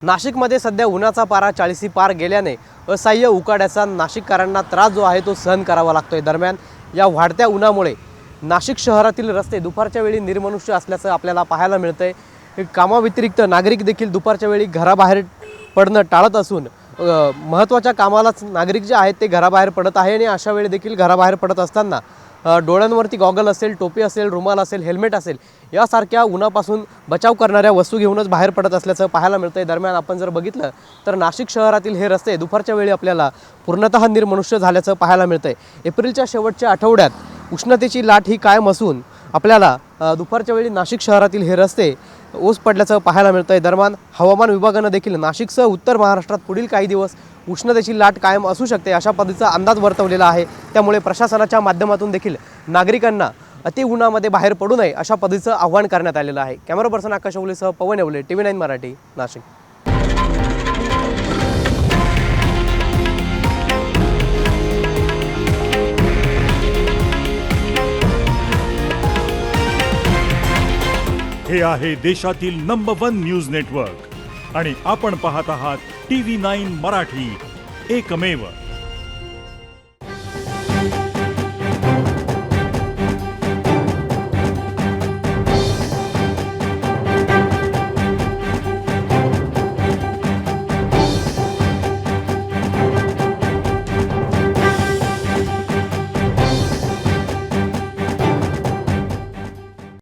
नाशिकमध्ये सध्या उन्हाचा पारा 40 पार गेल्याने असह्य उकाड्याचा नाशिककरांना त्रास जो आहे तो सहन करावा लागतोय। दरम्यान या वाढत्या उन्हामुळे नाशिक शहरातील रस्ते दुपारच्या वेळी निर्मनुष्य असल्याचं आपल्याला पाहायला मिळतंय। कामाव्यतिरिक्त नागरिक देखील दुपारच्या वेळी घराबाहेर पडणं टाळत असून महत्त्वाच्या कामालाच नागरिक जे आहेत ते घराबाहेर पडत आहे आणि अशा वेळी देखील घराबाहेर पडत असताना डोळ्यांवरती गॉगल असेल, टोपी असेल, रुमाल असेल, हेल्मेट असेल यासारख्या उन्हापासून बचाव करणाऱ्या वस्तू घेऊनच बाहेर पडत असल्याचं पाहायला मिळतंय। दरम्यान आपण जर बघितलं तर नाशिक शहरातील हे रस्ते दुपारच्या वेळी आपल्याला पूर्णतः निर्मनुष्य झाल्याचं पाहायला मिळतंय। एप्रिलच्या शेवटच्या आठवड्यात उष्णतेची लाट ही कायम असून आपल्याला दुपारच्या वेळी नाशिक शहरातील हे रस्ते ओस पडल्याचं पाहायला मिळतंय। दरम्यान हवामान विभागानं देखील नाशिकसह उत्तर महाराष्ट्रात पुढील काही दिवस उष्णतेची लाट कायम असू शकते अशा पद्धतीचा अंदाज वर्तवलेला आहे। त्यामुळे प्रशासनाच्या माध्यमातून देखील नागरिकांना अति उन्हामध्ये बाहेर पडू नये अशा पद्धतीचं आवाहन करण्यात आलेलं आहे। कॅमेरा पर्सन आकाश ओलेसह पवन येवले, TV9 मराठी, नाशिक। हे आहे देशातील नंबर 1 न्यूज नेटवर्क आणि आपण पाहत आहात TV9 मराठी, एकमेव।